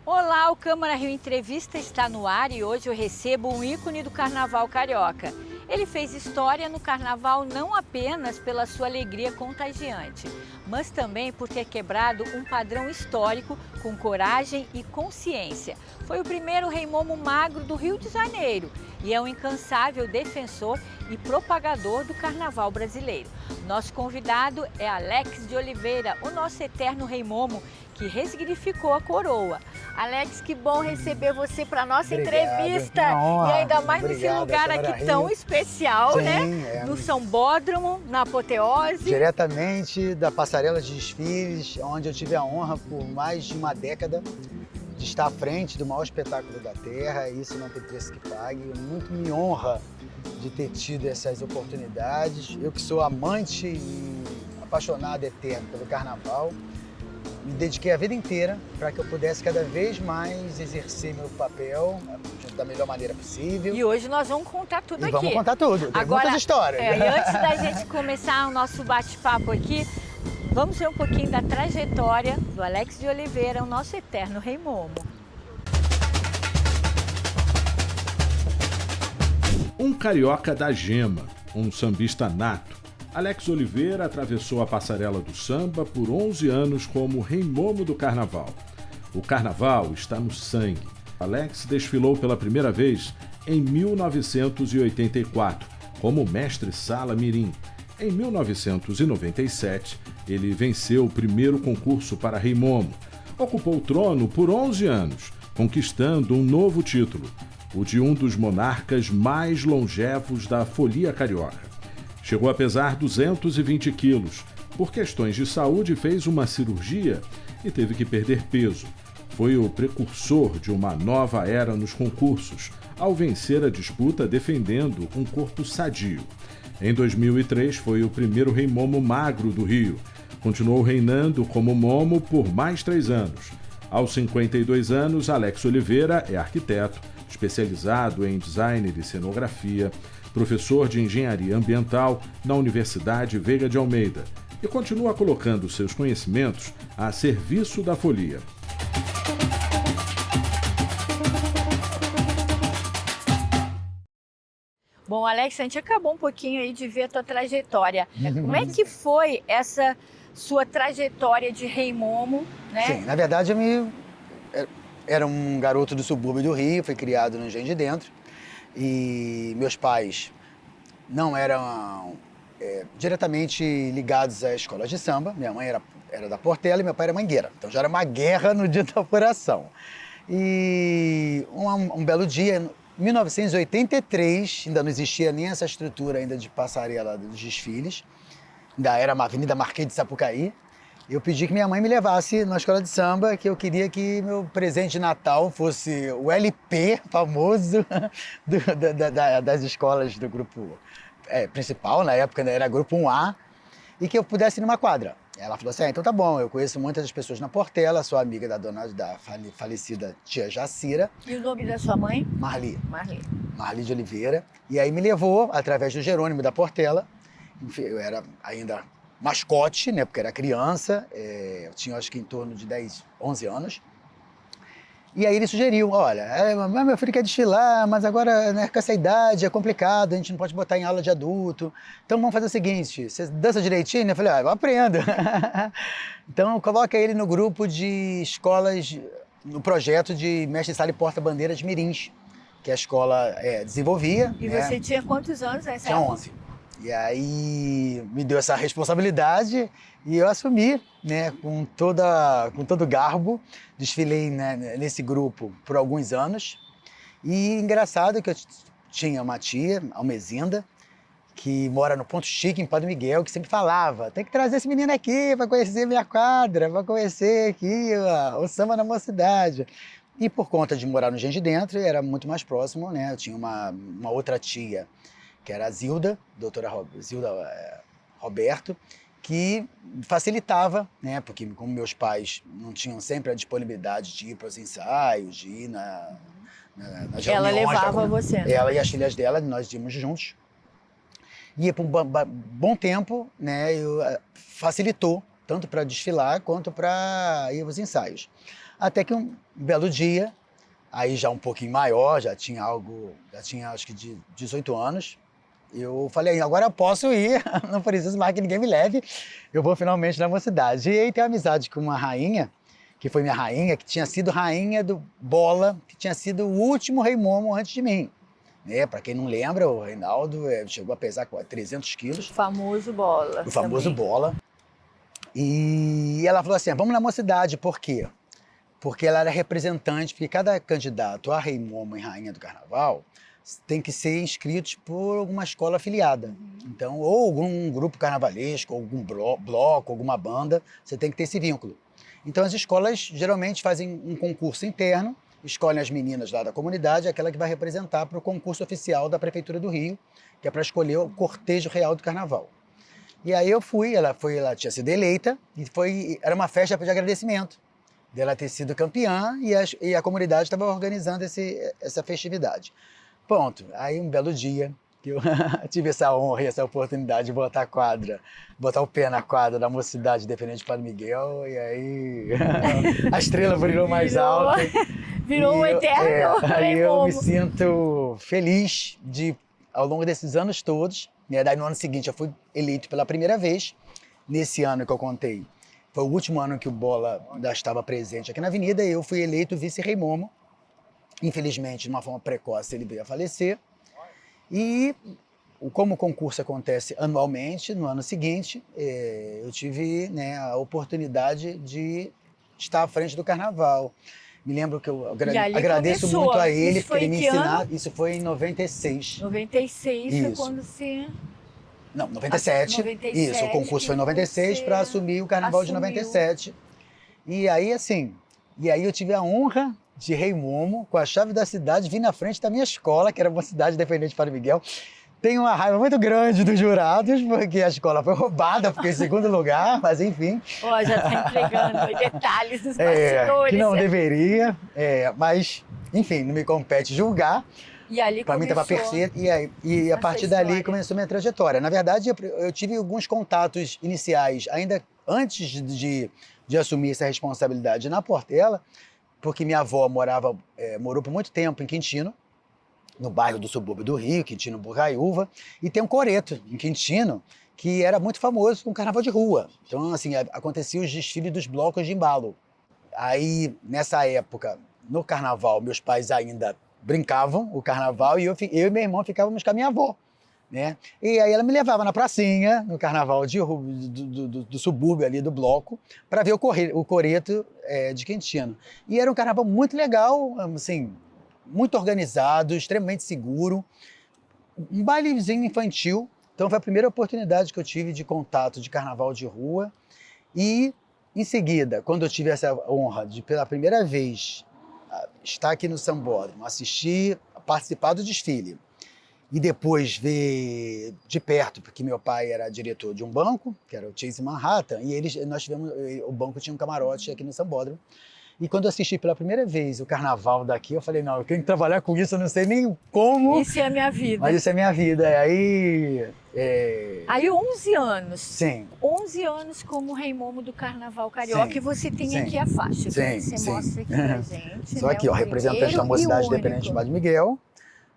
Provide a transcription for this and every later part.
Olá, o Câmara Rio Entrevista está no ar e hoje eu recebo um ícone do Carnaval carioca. Ele fez história no Carnaval não apenas pela sua alegria contagiante, mas também por ter quebrado um padrão histórico com coragem e consciência. Foi o primeiro Rei Momo magro do Rio de Janeiro e é um incansável defensor e propagador do Carnaval brasileiro. Nosso convidado é Alex de Oliveira, o nosso eterno Rei Momo, que ressignificou a coroa. Alex, que bom receber você para a nossa entrevista. E ainda mais nesse lugar aqui tão especial, né? No Sambódromo, na Apoteose. Diretamente da passarela de desfiles, onde eu tive a honra por mais de uma década de estar à frente do maior espetáculo da Terra. Isso não tem preço que pague. Muito me honra de ter tido essas oportunidades. Eu que sou amante e apaixonado eterno pelo Carnaval, me dediquei a vida inteira para que eu pudesse cada vez mais exercer meu papel da melhor maneira possível. E hoje nós vamos contar tudo aqui. Vamos contar tudo, tem muitas histórias. E antes da gente começar o nosso bate-papo aqui, vamos ver um pouquinho da trajetória do Alex de Oliveira, o nosso eterno Rei Momo. Um carioca da gema, um sambista nato, Alex Oliveira atravessou a passarela do samba por 11 anos como Rei Momo do Carnaval. O Carnaval está no sangue. Alex desfilou pela primeira vez em 1984, como mestre Sala Mirim. Em 1997, ele venceu o primeiro concurso para Rei Momo. Ocupou o trono por 11 anos, conquistando um novo título, o de um dos monarcas mais longevos da folia carioca. Chegou a pesar 220 quilos. Por questões de saúde, fez uma cirurgia e teve que perder peso. Foi o precursor de uma nova era nos concursos, ao vencer a disputa defendendo um corpo sadio. Em 2003, foi o primeiro Rei Momo magro do Rio. Continuou reinando como Momo por mais 3 anos. Aos 52 anos, Alex Oliveira é arquiteto, especializado em design e cenografia, professor de engenharia ambiental na Universidade Veiga de Almeida e continua colocando seus conhecimentos a serviço da folia. Bom, Alex, a gente acabou um pouquinho aí de ver a tua trajetória. Como é que foi essa sua trajetória de Rei Momo, né? Sim, na verdade era um garoto do subúrbio do Rio, fui criado no Engenho de Dentro. E meus pais não eram diretamente ligados às escolas de samba. Minha mãe era da Portela e meu pai era mangueira. Então já era uma guerra no dia da apuração. E um belo dia, em 1983, ainda não existia nem essa estrutura ainda de passarela dos desfiles. Ainda era uma Avenida Marquês de Sapucaí. Eu pedi que minha mãe me levasse na escola de samba, que eu queria que meu presente de Natal fosse o LP famoso das escolas do grupo principal, na época era grupo 1A, e que eu pudesse ir numa quadra. Ela falou assim, então tá bom, eu conheço muitas das pessoas na Portela, sou amiga da falecida tia Jacira. E o nome da sua mãe? Marli. Marli de Oliveira. E aí me levou, através do Jerônimo da Portela, eu era ainda mascote, né, porque era criança, eu tinha acho que em torno de 10, 11 anos. E aí ele sugeriu, olha, meu filho quer desfilar, mas agora, né, com essa idade é complicado, a gente não pode botar em aula de adulto. Então vamos fazer o seguinte, você dança direitinho? Eu falei, eu aprendo. Então coloca ele no grupo de escolas, no projeto de mestre sala e porta-bandeiras mirins, que a escola desenvolvia. E né? você tinha quantos anos nessa Tinha 11. E aí me deu essa responsabilidade e eu assumi, né, com todo garbo. Desfilei, né, nesse grupo por alguns anos. E engraçado que eu tinha uma tia, Almezinda, que mora no Ponto Chique, em Padre Miguel, que sempre falava, tem que trazer esse menino aqui para conhecer minha quadra, para conhecer aqui o samba na mocidade. E por conta de morar no Engenho de Dentro, era muito mais próximo, né? Eu tinha uma outra tia, que era a Zilda, Zilda Roberto, que facilitava, né? Porque como meus pais não tinham sempre a disponibilidade de ir para os ensaios, de ir nas Ela reuniões levava você. Ela e as filhas dela, nós íamos juntos. Ia por um bom tempo, né? Facilitou, tanto para desfilar quanto para ir aos ensaios. Até que um belo dia, aí já um pouquinho maior, já tinha acho que de 18 anos, eu falei, agora eu posso ir, não preciso mais que ninguém me leve, eu vou finalmente na mocidade. E aí tenho amizade com uma rainha, que foi minha rainha, que tinha sido rainha do Bola, que tinha sido o último rei momo antes de mim. Para quem não lembra, o Reinaldo chegou a pesar 300 quilos. O famoso Bola. O famoso também. Bola. E ela falou assim, vamos na mocidade, por quê? Porque ela era representante, porque cada candidato a rei momo e rainha do carnaval tem que ser inscrito por alguma escola afiliada. Então, ou algum grupo carnavalesco, algum bloco, alguma banda, você tem que ter esse vínculo. Então, as escolas geralmente fazem um concurso interno, escolhem as meninas lá da comunidade, aquela que vai representar para o concurso oficial da Prefeitura do Rio, que é para escolher o cortejo real do carnaval. E aí eu fui, ela tinha sido eleita, e era uma festa de agradecimento dela ter sido campeã, e a comunidade estava organizando essa festividade. Ponto. Aí um belo dia, que eu tive essa honra e essa oportunidade de botar o pé na quadra da Mocidade Independente de Padre Miguel, e aí a estrela brilhou mais alto. Virou um eterno. Aí eu me sinto feliz ao longo desses anos todos, né? Daí no ano seguinte eu fui eleito pela primeira vez. Nesse ano que eu contei, foi o último ano que o Bola ainda estava presente aqui na Avenida, e eu fui eleito vice-rei momo. Infelizmente, de uma forma precoce, ele veio a falecer. E como o concurso acontece anualmente, no ano seguinte, eu tive, né, a oportunidade de estar à frente do carnaval. Me lembro que eu agradeço muito a ele, porque ele me ensinou. Isso foi em 96. 96 Isso. foi quando você... Não, 97. Isso, o concurso foi em 96 para assumir o carnaval de 97. E aí, eu tive a honra de rei momo, com a chave da cidade, vim na frente da minha escola, que era uma cidade independente de Padre Miguel. Tenho uma raiva muito grande dos jurados, porque a escola foi roubada, fiquei em segundo lugar, mas enfim. Ó, já tá entregando detalhes dos bastidores. Que não deveria, mas enfim, não me compete julgar. E ali para mim estava perfeito, e a partir dali começou minha trajetória. Na verdade, eu tive alguns contatos iniciais, ainda antes de assumir essa responsabilidade na Portela, porque minha avó morou por muito tempo em Quintino, no bairro do subúrbio do Rio, Quintino Bocaiúva, e tem um coreto em Quintino, que era muito famoso com carnaval de rua. Então, assim, acontecia os desfiles dos blocos de embalo. Aí, nessa época, no carnaval, meus pais ainda brincavam o carnaval, e eu e meu irmão ficávamos com a minha avó, né? E aí ela me levava na pracinha, no carnaval do subúrbio ali, do bloco, para ver o coreto de Quintino. E era um carnaval muito legal, assim, muito organizado, extremamente seguro, um bailezinho infantil. Então foi a primeira oportunidade que eu tive de contato de carnaval de rua. E em seguida, quando eu tive essa honra de pela primeira vez estar aqui no Sambódromo, participar do desfile e depois ver de perto, porque meu pai era diretor de um banco, que era o Chase Manhattan, e o banco tinha um camarote aqui no Sambódromo. E quando eu assisti pela primeira vez o carnaval daqui, eu falei, não, eu tenho que trabalhar com isso, eu não sei nem como. Isso é a minha vida. Mas isso é a minha vida. Aí 11 anos. Sim. 11 anos como rei momo do Carnaval Carioca, e você tem aqui a faixa. Você mostra aqui pra gente. Sou aqui, representante da Mocidade Independente de Padre Miguel.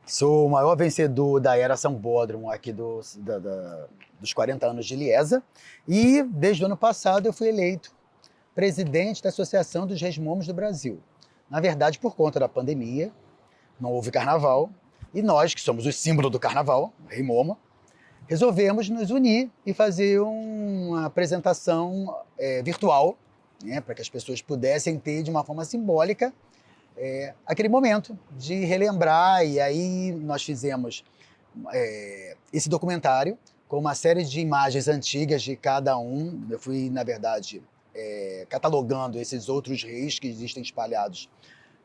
Sou o maior vencedor da era Sambódromo aqui dos 40 anos de Liesa. E desde o ano passado eu fui eleito presidente da Associação dos Reis Momos do Brasil. Na verdade, por conta da pandemia, não houve carnaval, e nós, que somos o símbolo do carnaval, Rei Momo, resolvemos nos unir e fazer uma apresentação virtual, né, para que as pessoas pudessem ter de uma forma simbólica aquele momento de relembrar. E aí nós fizemos esse documentário com uma série de imagens antigas de cada um. Eu fui, na verdade, catalogando esses outros reis que existem espalhados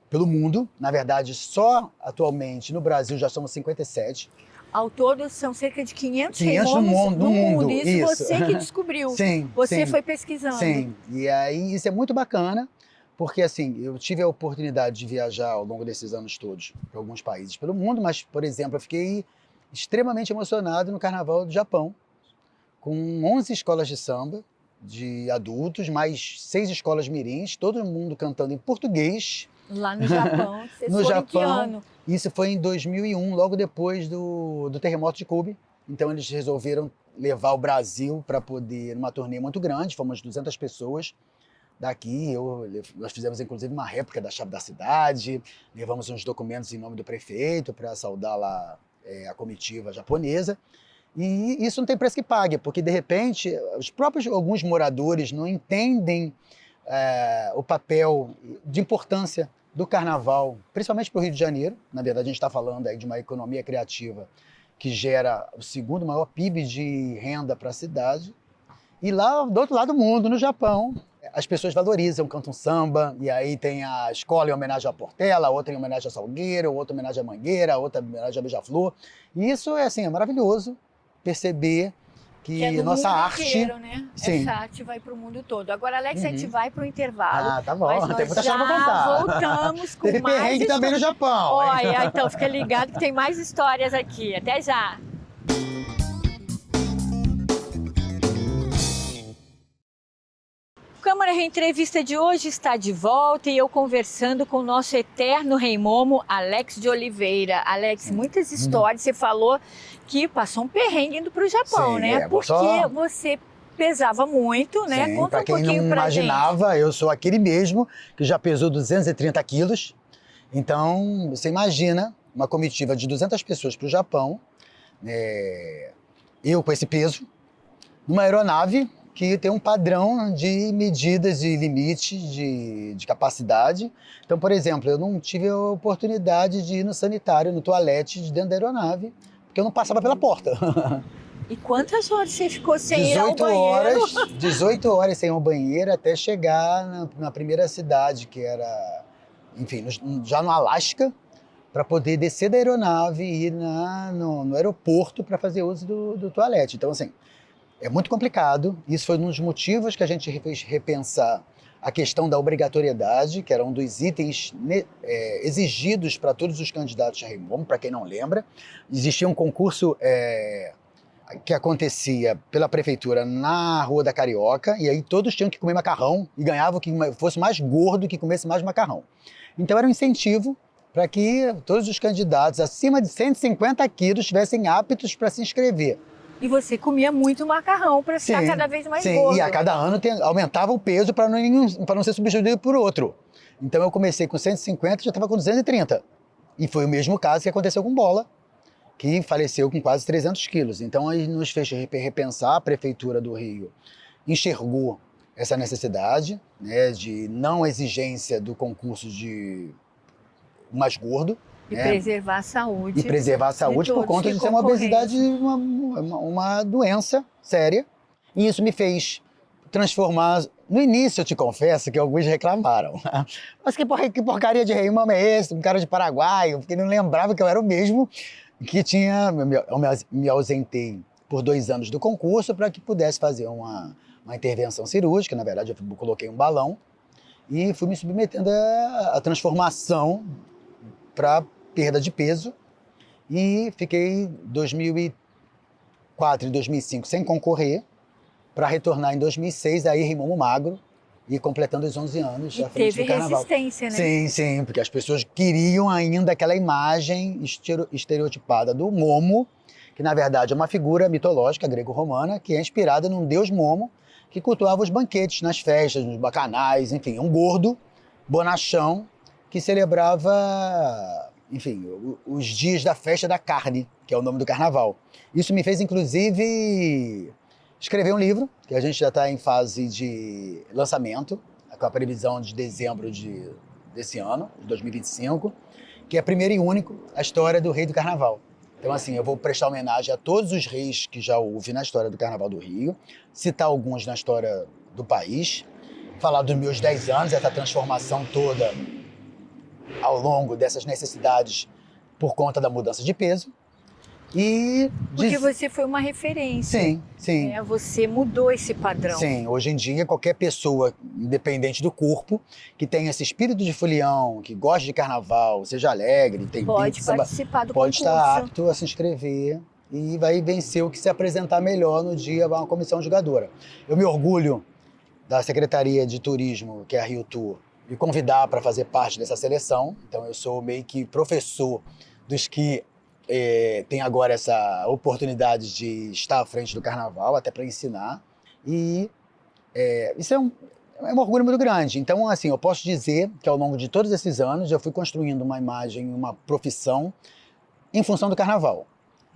pelo mundo. Na verdade, só atualmente no Brasil já somos 57. Ao todo são cerca de 500 500 no reimomos mundo, no mundo. Isso, Isso. você que descobriu. Sim, Você sim. foi pesquisando. Sim, e aí isso é muito bacana, porque assim, eu tive a oportunidade de viajar ao longo desses anos todos para alguns países pelo mundo, mas, por exemplo, eu fiquei extremamente emocionado no Carnaval do Japão, com 11 escolas de samba de adultos, mais 6 escolas mirins, todo mundo cantando em português. Lá no Japão, vocês No foram em que Japão. ano? Isso foi em 2001, logo depois do terremoto de Kobe. Então eles resolveram levar o Brasil para poder, numa turnê muito grande, fomos 200 pessoas daqui. Nós fizemos inclusive uma réplica da chave da cidade, levamos uns documentos em nome do prefeito para saudar lá a comitiva japonesa. E isso não tem preço que pague, porque de repente os próprios alguns moradores não entendem o papel de importância do carnaval, principalmente para o Rio de Janeiro. Na verdade, a gente está falando aí de uma economia criativa que gera o segundo maior PIB de renda para a cidade. E lá do outro lado do mundo, no Japão, as pessoas valorizam, cantam samba, e aí tem a escola em homenagem à Portela, outra em homenagem à Salgueiro, outra em homenagem à Mangueira, outra em homenagem à Beija-Flor. E isso é maravilhoso perceber que é do nossa mundo arte... inteiro, né? Sim. Essa arte vai para o mundo todo. Agora, Alex, a gente vai para o intervalo. Ah, tá bom, mas tem nós muita já história pra contar. voltamos com Teve mais perrengue também no Japão. hein? Olha, então fica ligado que tem mais histórias aqui. Até já! O Câmara Reentrevista de hoje está de volta e eu conversando com o nosso eterno rei momo, Alex de Oliveira. Alex, muitas histórias. Você falou que passou um perrengue indo para o Japão, Sim, né? Porque você pesava muito, né? Sim, Conta pra um quem pouquinho não pra imaginava, eu sou aquele mesmo que já pesou 230 quilos. Então, você imagina uma comitiva de 200 pessoas para o Japão, eu com esse peso, numa aeronave que tem um padrão de medidas de limite de capacidade. Então, por exemplo, eu não tive a oportunidade de ir no sanitário, no toalete de dentro da aeronave, porque eu não passava pela porta. E quantas horas você ficou sem ir ao banheiro? 18 horas sem ir ao banheiro até chegar na primeira cidade, que era, enfim, já no Alasca, para poder descer da aeronave e ir no aeroporto para fazer uso do toalete. Então, assim, é muito complicado. Isso foi um dos motivos que a gente fez repensar a questão da obrigatoriedade, que era um dos itens exigidos para todos os candidatos a rei momo. Para quem não lembra, existia um concurso que acontecia pela prefeitura na Rua da Carioca, e aí todos tinham que comer macarrão e ganhavam que fosse mais gordo que comesse mais macarrão. Então era um incentivo para que todos os candidatos acima de 150 quilos estivessem aptos para se inscrever. E você comia muito macarrão para ficar cada vez mais gordo. E a cada ano aumentava o peso para não ser substituído por outro. Então eu comecei com 150 e já estava com 230. E foi o mesmo caso que aconteceu com Bola, que faleceu com quase 300 quilos. Então aí nos fez repensar, a Prefeitura do Rio enxergou essa necessidade, né, de não exigência do concurso de mais gordo, E preservar a saúde. E preservar a saúde por conta de ser uma obesidade, uma doença séria. E isso me fez transformar... No início, eu te confesso que alguns reclamaram. Mas que porcaria de rei momo é esse? Um cara de Paraguai. Porque não lembrava que eu era o mesmo que tinha... Eu me ausentei por 2 anos do concurso para que pudesse fazer uma intervenção cirúrgica. Na verdade, eu coloquei um balão e fui me submetendo à transformação para perda de peso, e fiquei 2004 e 2005 sem concorrer, para retornar em 2006, aí rei momo magro, e completando os 11 anos e à frente teve do carnaval. resistência, né? Sim, porque as pessoas queriam ainda aquela imagem estereotipada do momo, que na verdade é uma figura mitológica grego-romana, que é inspirada num deus momo, que cultuava os banquetes nas festas, nos bacanais, enfim, um gordo, bonachão, que celebrava... enfim, os dias da festa da carne, que é o nome do carnaval. Isso me fez, inclusive, escrever um livro, que a gente já está em fase de lançamento, com a previsão de dezembro desse ano, de 2025, que é primeiro e único, a história do rei do carnaval. Então, assim, eu vou prestar homenagem a todos os reis que já houve na história do Carnaval do Rio, citar alguns na história do país, falar dos meus 10 anos, essa transformação toda ao longo dessas necessidades por conta da mudança de peso. Porque você foi uma referência. Sim, sim. Você mudou esse padrão. Sim, hoje em dia qualquer pessoa, independente do corpo, que tenha esse espírito de folião, que goste de carnaval, seja alegre, tem pode participar do pode concurso. Estar apto a se inscrever e vai vencer o que se apresentar melhor no dia a uma comissão julgadora. Eu me orgulho da Secretaria de Turismo, que é a Rio Tour, me convidar para fazer parte dessa seleção. Então eu sou meio que professor dos que tem agora essa oportunidade de estar à frente do carnaval, até para ensinar. E isso é um orgulho muito grande. Então, assim, eu posso dizer que ao longo de todos esses anos eu fui construindo uma imagem, uma profissão em função do carnaval.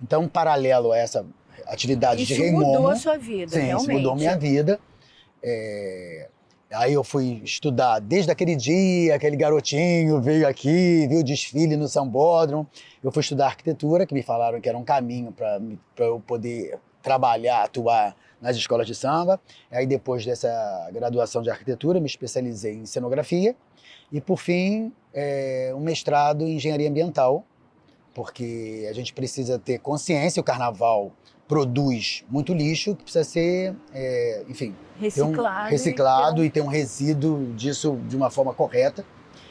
Então, paralelo a essa atividade de Rei Momo... Isso mudou a sua vida, sim, realmente. Isso mudou minha vida. Aí eu fui estudar desde aquele dia, aquele garotinho veio aqui, viu o desfile no Sambódromo. Eu fui estudar arquitetura, que me falaram que era um caminho para eu poder trabalhar, atuar nas escolas de samba. Aí depois dessa graduação de arquitetura, me especializei em cenografia. E por fim, um mestrado em engenharia ambiental, porque a gente precisa ter consciência, o carnaval produz muito lixo que precisa ser, enfim, reciclado e ter um resíduo disso de uma forma correta.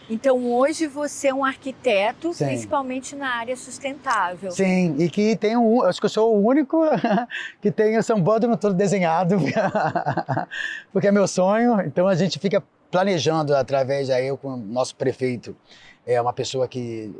Então hoje você é um arquiteto, sim, principalmente na área sustentável. Sim, e que tem acho que eu sou o único que tem o Sambódromo todo desenhado, porque é meu sonho. Então a gente fica planejando através eu com o nosso prefeito. É uma pessoa que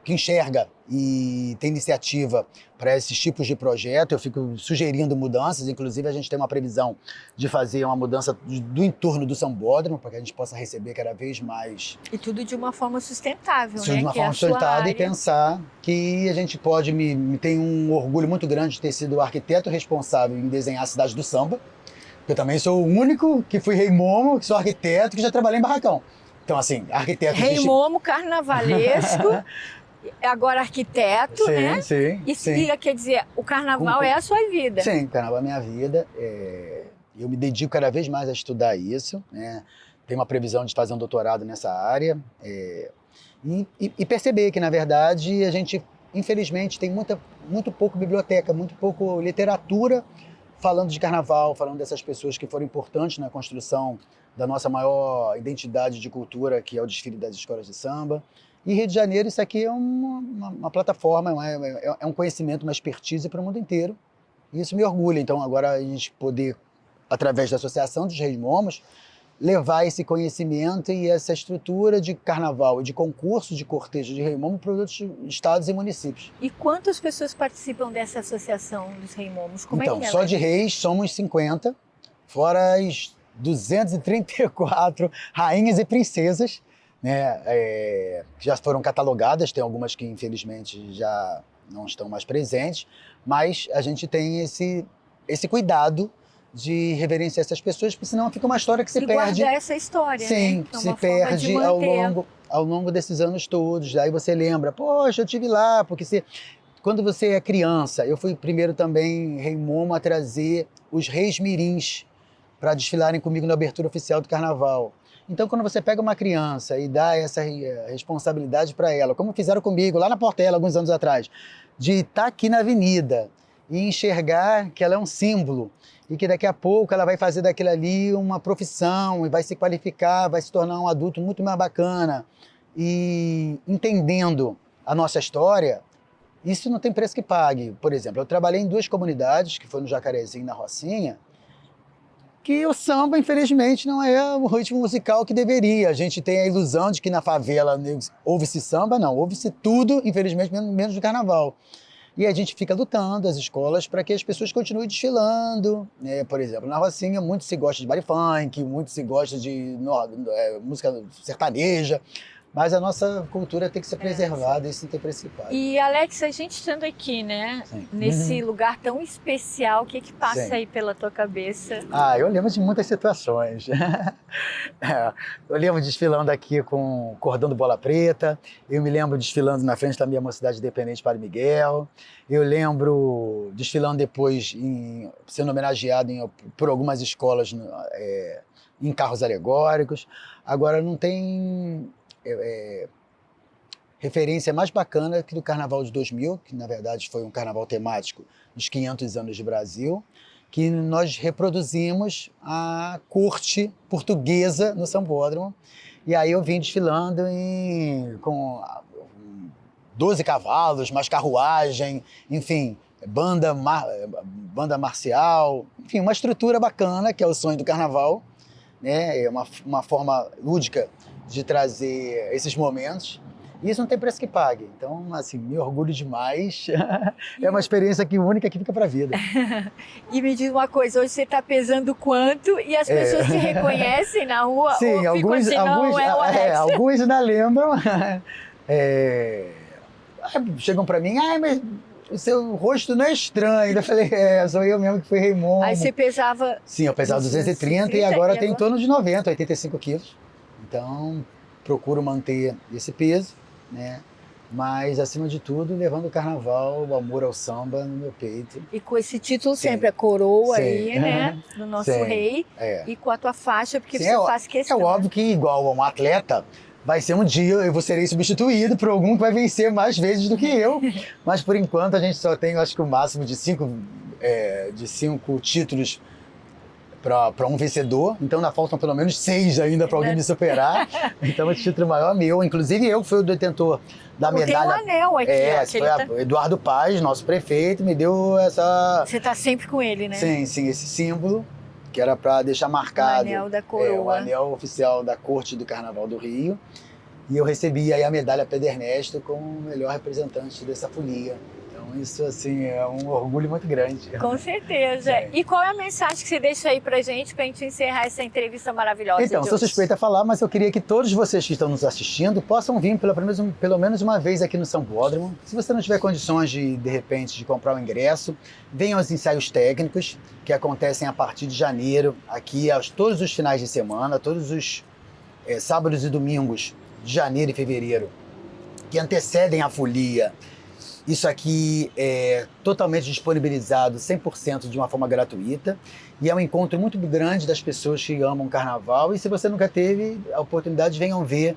enxerga e tem iniciativa para esses tipos de projeto. Eu fico sugerindo mudanças, inclusive a gente tem uma previsão de fazer uma mudança do entorno do Sambódromo, para que a gente possa receber cada vez mais... E tudo de uma forma sustentável, de uma forma sustentável, e pensar que a gente pode... Tem um orgulho muito grande de ter sido o arquiteto responsável em desenhar a cidade do samba. Eu também sou o único que fui Rei Momo, que sou arquiteto, que já trabalhei em barracão. Então, assim, arquiteto... Rei Momo, carnavalesco, agora arquiteto, sim, né? Sim, e quer dizer, o carnaval é a sua vida. Sim, o carnaval é a minha vida. Eu me dedico cada vez mais a estudar isso, né? Tenho uma previsão de fazer um doutorado nessa área. E perceber que, na verdade, a gente, infelizmente, tem muito pouco biblioteca, muito pouco literatura falando de carnaval, falando dessas pessoas que foram importantes na construção da nossa maior identidade de cultura, que é o desfile das escolas de samba. E Rio de Janeiro, isso aqui é uma plataforma, é um conhecimento, uma expertise para o mundo inteiro. E isso me orgulha. Então, agora a gente poder, através da Associação dos Reis Momos, levar esse conhecimento e essa estrutura de carnaval e de concurso de cortejo de Rei Momo para outros estados e municípios. E quantas pessoas participam dessa Associação dos Rei Momos? Como então, é que é? Só de reis somos 50, fora as 234 rainhas e princesas, né, que já foram catalogadas. Tem algumas que infelizmente já não estão mais presentes, mas a gente tem esse cuidado de reverenciar essas pessoas, porque senão fica uma história que se perde. Guardar essa história, sim, né? Que se perde ao longo desses anos todos. Aí você lembra, poxa, eu estive lá, porque quando você é criança, eu fui primeiro também Rei Momo a trazer os reis mirins para desfilarem comigo na abertura oficial do carnaval. Então, quando você pega uma criança e dá essa responsabilidade para ela, como fizeram comigo lá na Portela, alguns anos atrás, de estar aqui na avenida e enxergar que ela é um símbolo e que daqui a pouco ela vai fazer daquilo ali uma profissão e vai se qualificar, vai se tornar um adulto muito mais bacana. E entendendo a nossa história, isso não tem preço que pague. Por exemplo, eu trabalhei em 2 comunidades, que foi no Jacarezinho e na Rocinha, que o samba, infelizmente, não é o ritmo musical que deveria. A gente tem a ilusão de que na favela ouve-se samba, não, ouve-se tudo, infelizmente, menos do carnaval. E a gente fica lutando, as escolas, para que as pessoas continuem desfilando. Por exemplo, na Rocinha, muito se gosta de baile funk, muito se gosta de música sertaneja, mas a nossa cultura tem que ser preservada, isso não tem preço que pague. E, Alex, a gente estando aqui, né, nesse lugar tão especial, o que passa aí pela tua cabeça? Eu lembro de muitas situações. Eu lembro desfilando aqui com o cordão do Bola Preta, eu me lembro desfilando na frente da minha mocidade independente Padre Miguel, eu lembro desfilando depois, sendo homenageado por algumas escolas em carros alegóricos. Agora, não tem... referência mais bacana que do Carnaval de 2000, que na verdade foi um carnaval temático dos 500 anos de Brasil, que nós reproduzimos a corte portuguesa no Sambódromo. E aí eu vim desfilando com 12 cavalos, mais carruagem, enfim, banda marcial, enfim, uma estrutura bacana, que é o sonho do carnaval, né? É uma forma lúdica de trazer esses momentos. E isso não tem preço que pague. Então, assim, me orgulho demais. É uma experiência única que fica para a vida. E me diz uma coisa, hoje você está pesando quanto e as pessoas te reconhecem na rua? Sim, ou alguns ainda lembram. Chegam para mim, mas o seu rosto não é estranho. Eu falei, sou eu mesmo que fui Raymomo. Aí você pesava... Sim, eu pesava 230 e agora eu tenho em torno de 90, 85 quilos. Então, procuro manter esse peso, né? Mas, acima de tudo, levando o carnaval, o amor ao samba no meu peito. E com esse título sempre, a coroa Sim. aí, né? Do nosso Sim. rei. E com a tua faixa, porque Sim, você faz questão. É óbvio que, igual a um atleta, vai ser um dia eu serei substituído por algum que vai vencer mais vezes do que eu. Mas, por enquanto, a gente só tem, acho que, o máximo de 5 títulos para um vencedor, então ainda faltam pelo menos 6 ainda para alguém me superar. Então o título maior é meu, inclusive eu fui o detentor da medalha. Tem um anel aqui. Foi Eduardo Paz, nosso prefeito, me deu essa... Você tá sempre com ele, né? Sim, esse símbolo, que era para deixar marcado. O anel da coroa. O anel oficial da Corte do Carnaval do Rio. E eu recebi aí a medalha Pedro Ernesto como o melhor representante dessa folia. Então isso, assim, é um orgulho muito grande. Com certeza. E qual é a mensagem que você deixa aí pra gente encerrar essa entrevista maravilhosa? Então, sou suspeita a falar, mas eu queria que todos vocês que estão nos assistindo possam vir pelo menos uma vez aqui no Sambódromo. Se você não tiver condições de repente, de comprar o ingresso, venham aos ensaios técnicos, que acontecem a partir de janeiro, aqui todos os finais de semana, todos os sábados e domingos de janeiro e fevereiro, que antecedem a folia. Isso aqui é totalmente disponibilizado, 100% de uma forma gratuita. E é um encontro muito grande das pessoas que amam carnaval. E se você nunca teve a oportunidade, venham ver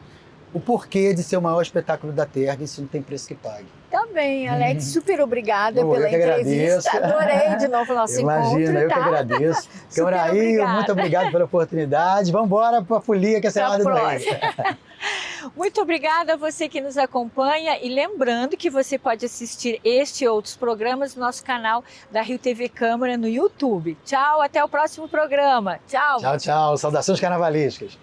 o porquê de ser o maior espetáculo da Terra. Isso não tem preço que pague. Tá bem, Alex, super obrigada pela entrevista. Adorei de novo o nosso encontro. Imagina, eu que agradeço. Câmara muito obrigado pela oportunidade. Vamos embora para a folia, que essa é a hora do bem. Muito obrigada a você que nos acompanha e lembrando que você pode assistir este e outros programas no nosso canal da Rio TV Câmara no YouTube. Tchau, até o próximo programa. Tchau. Tchau, tchau. Saudações carnavalescas.